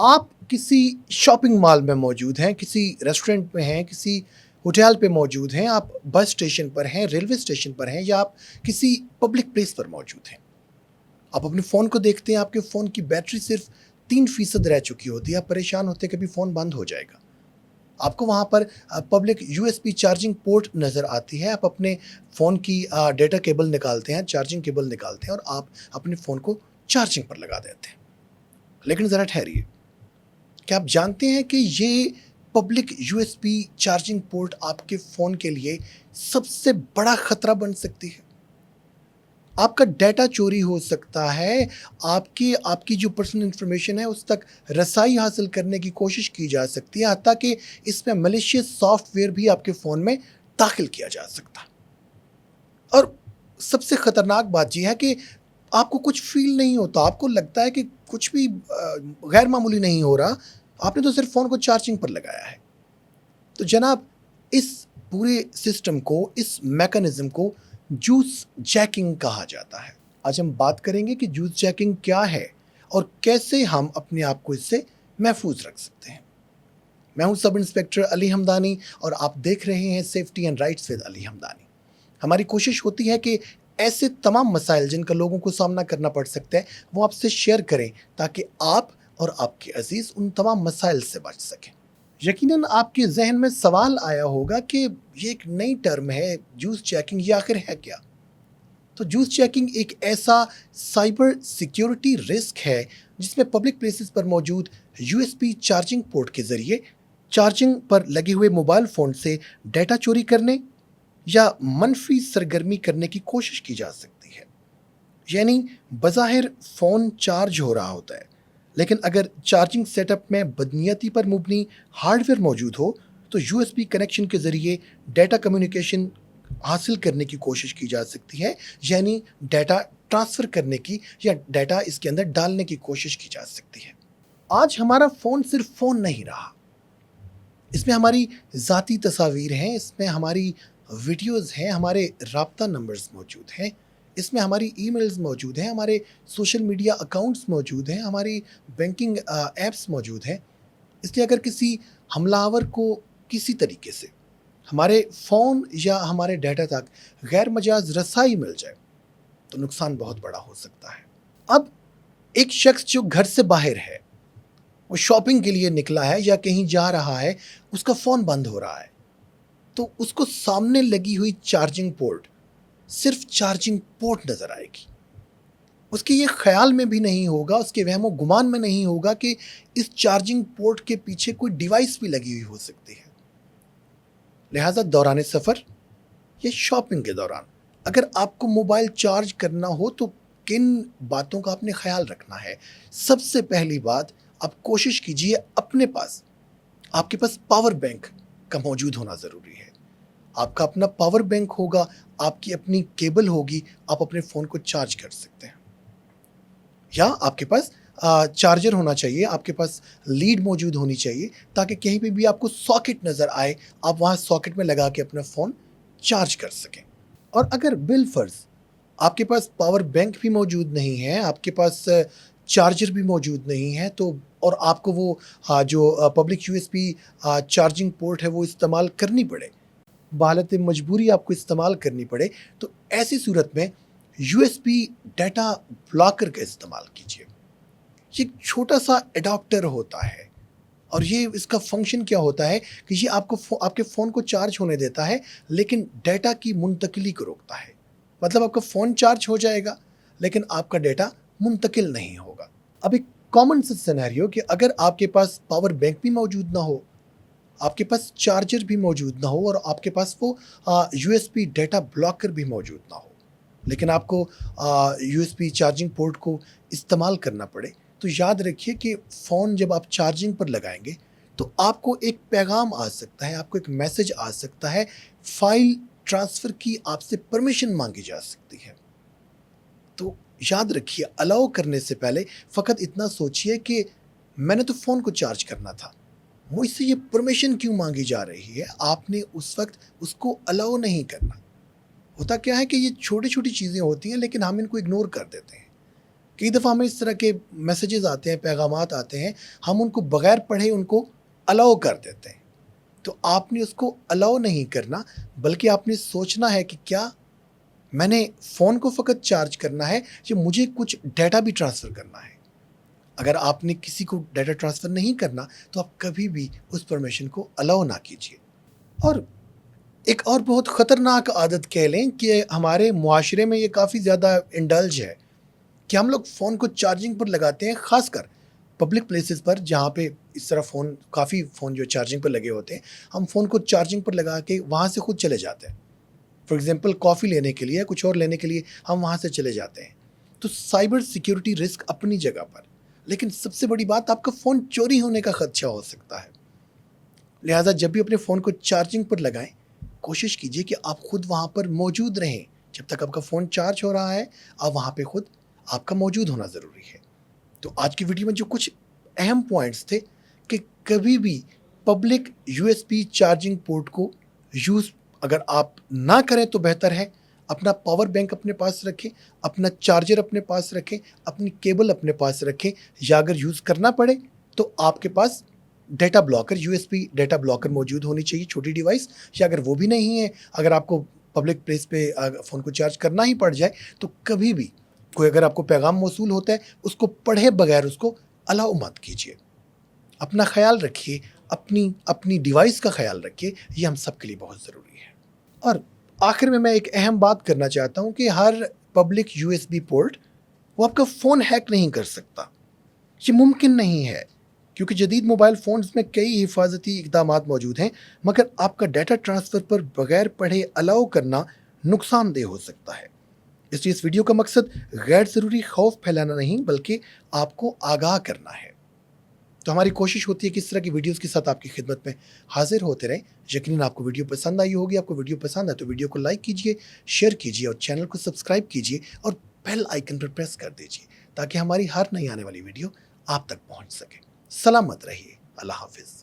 आप किसी shopping mall में मौजूद हैं, किसी रेस्टोरेंट में हैं, किसी होटल पे मौजूद हैं, आप बस स्टेशन पर हैं, रेलवे स्टेशन पर हैं या आप किसी पब्लिक प्लेस पर मौजूद हैं। आप अपने फ़ोन को देखते हैं, आपके फ़ोन की बैटरी सिर्फ 3% रह चुकी होती है। आप परेशान होते हैं कभी फ़ोन बंद हो जाएगा। आपको वहाँ पर पब्लिक यूएसबी चार्जिंग पोर्ट नज़र आती है। आप अपने फ़ोन की डेटा केबल निकालते हैं, चार्जिंग केबल निकालते हैं और आप अपने फ़ोन को चार्जिंग पर लगा देते हैं। लेकिन ज़रा ठहरिए, क्या आप जानते हैं कि ये पब्लिक यूएसबी चार्जिंग पोर्ट आपके फ़ोन के लिए सबसे बड़ा ख़तरा बन सकती है? आपका डाटा चोरी हो सकता है, आपकी जो पर्सनल इन्फॉर्मेशन है उस तक रसाई हासिल करने की कोशिश की जा सकती है, हत्ता कि इसमें मैलिशियस सॉफ्टवेयर भी आपके फ़ोन में दाखिल किया जा सकता है। और सबसे ख़तरनाक बात ये है कि आपको कुछ फ़ील नहीं होता, आपको लगता है कि कुछ भी गैर मामूली नहीं हो रहा, आपने तो सिर्फ फ़ोन को चार्जिंग पर लगाया है। तो जनाब, इस पूरे सिस्टम को, इस मैकेनिज़्म को जूस जैकिंग कहा जाता है। आज हम बात करेंगे कि जूस जैकिंग क्या है और कैसे हम अपने आप को इससे महफूज रख सकते हैं। मैं हूं सब इंस्पेक्टर अली हमदानी और आप देख रहे हैं safety and rights with Ali Hamdani. हमारी कोशिश होती है कि ऐसे तमाम मसाइल जिनका लोगों को सामना करना पड़ सकता है वो आपसे शेयर करें ताकि आप और आपके अजीज उन तमाम मसाइल से बच सकें। यकीनन आपके जहन में सवाल आया होगा कि ये एक नई टर्म है जूस चेकिंग, ये आखिर है क्या? तो जूस चेकिंग एक ऐसा साइबर सिक्योरिटी रिस्क है जिसमें पब्लिक प्लेसेस पर मौजूद यूएसबी चार्जिंग पोर्ट के जरिए चार्जिंग पर लगे हुए मोबाइल फ़ोन से डेटा चोरी करने या मनफी सरगर्मी करने की कोशिश की जा सकती है। यानी बज़ाहिर फ़ोन चार्ज हो रहा होता है, लेकिन अगर चार्जिंग सेटअप में बदनीयती पर मुबनी हार्डवेयर मौजूद हो तो यूएसबी कनेक्शन के ज़रिए डेटा कम्युनिकेशन हासिल करने की कोशिश की जा सकती है, यानी डेटा ट्रांसफ़र करने की या डेटा इसके अंदर डालने की कोशिश की जा सकती है। आज हमारा फ़ोन सिर्फ फ़ोन नहीं रहा, इसमें हमारी ज़ाती तस्वीर हैं, इसमें हमारी वीडियोज़ हैं, हमारे राब्ता नंबर्स मौजूद हैं, इसमें हमारी ईमेल्स मौजूद हैं, हमारे सोशल मीडिया अकाउंट्स मौजूद हैं, हमारी बैंकिंग ऐप्स मौजूद हैं। इसलिए अगर किसी हमलावर को किसी तरीके से हमारे फ़ोन या हमारे डाटा तक गैर मजाज रसाई मिल जाए तो नुकसान बहुत बड़ा हो सकता है। अब एक शख्स जो घर से बाहर है, वो शॉपिंग के लिए निकला है या कहीं जा रहा है, उसका फ़ोन बंद हो रहा है, तो उसको सामने लगी हुई चार्जिंग पोर्ट सिर्फ चार्जिंग पोर्ट नज़र आएगी। उसके ये ख्याल में भी नहीं होगा, उसके वहमो गुमान में नहीं होगा कि इस चार्जिंग पोर्ट के पीछे कोई डिवाइस भी लगी हुई हो सकती है। लिहाजा दौरान सफ़र या शॉपिंग के दौरान अगर आपको मोबाइल चार्ज करना हो तो किन बातों का आपने ख्याल रखना है? सबसे पहली बात, आप कोशिश कीजिए आपके पास पावर बैंक का मौजूद होना ज़रूरी है। आपका अपना पावर बैंक होगा, आपकी अपनी केबल होगी, आप अपने फ़ोन को चार्ज कर सकते हैं। या आपके पास चार्जर होना चाहिए, आपके पास लीड मौजूद होनी चाहिए ताकि कहीं पे भी आपको सॉकेट नज़र आए, आप वहाँ सॉकेट में लगा के अपना फ़ोन चार्ज कर सकें। और अगर बिलफ़र्ज़ आपके पास पावर बैंक भी मौजूद नहीं है, आपके पास चार्जर भी मौजूद नहीं है, तो और आपको वो जो पब्लिक यूएसबी चार्जिंग पोर्ट है वो इस्तेमाल करनी पड़े, बहालत मजबूरी आपको इस्तेमाल करनी पड़े, तो ऐसी सूरत में यूएसबी डाटा ब्लॉकर का इस्तेमाल कीजिए। ये एक छोटा-सा एडाप्टर होता है और ये इसका फ़ंक्शन क्या होता है कि ये आपके फ़ोन को चार्ज होने देता है, लेकिन डाटा की मुंतकिली को रोकता है। मतलब आपका फ़ोन चार्ज हो जाएगा, लेकिन आपका डाटा मुंतकिल नहीं होगा। अब एक कॉमन सा सिनेरियो कि अगर आपके पास पावर बैंक भी मौजूद ना हो, आपके पास चार्जर भी मौजूद ना हो और आपके पास वो यूएसबी डाटा ब्लॉकर भी मौजूद ना हो, लेकिन आपको यूएसबी चार्जिंग पोर्ट को इस्तेमाल करना पड़े, तो याद रखिए कि फ़ोन जब आप चार्जिंग पर लगाएंगे तो आपको एक पैगाम आ सकता है, आपको एक मैसेज आ सकता है, फ़ाइल ट्रांसफ़र की आपसे परमिशन मांगी जा सकती है। तो याद रखिए, अलाउ करने से पहले फ़कत इतना सोचिए कि मैंने तो फ़ोन को चार्ज करना था, मुझसे ये परमिशन क्यों मांगी जा रही है? आपने उस वक्त उसको अलाउ नहीं करना। होता क्या है कि ये छोटी छोटी चीज़ें होती हैं लेकिन हम इनको इग्नोर कर देते हैं। کئی دفعہ ہمیں اس طرح کے میسیجز آتے ہیں، پیغامات آتے ہیں، ہم ان کو بغیر پڑھے ان کو الاؤ کر دیتے ہیں. تو آپ نے اس کو الاؤ نہیں کرنا، بلکہ آپ نے سوچنا ہے کہ کیا میں نے فون کو فقط چارج کرنا ہے یا مجھے کچھ ڈیٹا بھی ٹرانسفر کرنا ہے. اگر آپ نے کسی کو ڈیٹا ٹرانسفر نہیں کرنا تو آپ کبھی بھی اس پرمیشن کو الاؤ نہ کیجیے. اور ایک اور بہت خطرناک عادت کہہ لیں کہ ہمارے معاشرے میں یہ کافی زیادہ انڈلج ہے کہ ہم لوگ فون کو چارجنگ پر لگاتے ہیں، خاص کر پبلک پلیسز پر جہاں پہ اس طرح کافی فون جو چارجنگ پر لگے ہوتے ہیں، ہم فون کو چارجنگ پر لگا کے وہاں سے خود چلے جاتے ہیں. فار ایگزامپل کافی لینے کے لیے، کچھ اور لینے کے لیے ہم وہاں سے چلے جاتے ہیں. تو سائبر سیکیورٹی رسک اپنی جگہ پر، لیکن سب سے بڑی بات آپ کا فون چوری ہونے کا خدشہ ہو سکتا ہے. لہٰذا جب بھی اپنے فون کو چارجنگ پر لگائیں، کوشش کیجیے کہ آپ خود وہاں پر موجود رہیں. جب تک آپ کا فون چارج ہو رہا ہے، آپ وہاں پہ خود آپ کا موجود ہونا ضروری ہے. تو آج کی ویڈیو میں جو کچھ اہم پوائنٹس تھے کہ کبھی بھی public U S be charging port کو یوز اگر آپ نہ کریں تو بہتر ہے. اپنا پاور بینک اپنے پاس رکھیں، اپنا چارجر اپنے پاس رکھیں، اپنی کیبل اپنے پاس رکھیں، یا اگر یوز کرنا پڑے تو آپ کے پاس data blocker, U S B data blocker موجود ہونی چاہیے، چھوٹی ڈیوائس. یا اگر وہ بھی نہیں ہے، اگر آپ کو پبلک پلیس پہ فون کو چارج کرنا ہی پڑ جائے تو کبھی بھی کوئی اگر آپ کو پیغام موصول ہوتا ہے اس کو پڑھے بغیر اس کو الاؤ مت کیجیے. اپنا خیال رکھیے، اپنی ڈیوائس کا خیال رکھیے، یہ ہم سب کے لیے بہت ضروری ہے. اور آخر میں ایک اہم بات کرنا چاہتا ہوں کہ ہر public U S B port وہ آپ کا فون ہیک نہیں کر سکتا. یہ ممکن نہیں ہے کیونکہ جدید موبائل فونز میں کئی حفاظتی اقدامات موجود ہیں، مگر آپ کا ڈیٹا ٹرانسفر پر بغیر پڑھے الاؤ کرنا نقصان دہ ہو سکتا ہے. اس لیے اس ویڈیو کا مقصد غیر ضروری خوف پھیلانا نہیں بلکہ آپ کو آگاہ کرنا ہے. تو ہماری کوشش ہوتی ہے کہ اس طرح کی ویڈیوز کے ساتھ آپ کی خدمت میں حاضر ہوتے رہیں. یقیناً آپ کو ویڈیو پسند آئی ہوگی. آپ کو ویڈیو پسند ہے تو ویڈیو کو لائک کیجیے، شیئر کیجیے اور چینل کو سبسکرائب کیجیے اور بیل آئیکن پر پریس کر دیجیے تاکہ ہماری ہر نئی آنے والی ویڈیو آپ تک پہنچ سکے. سلامت رہیے. اللہ حافظ.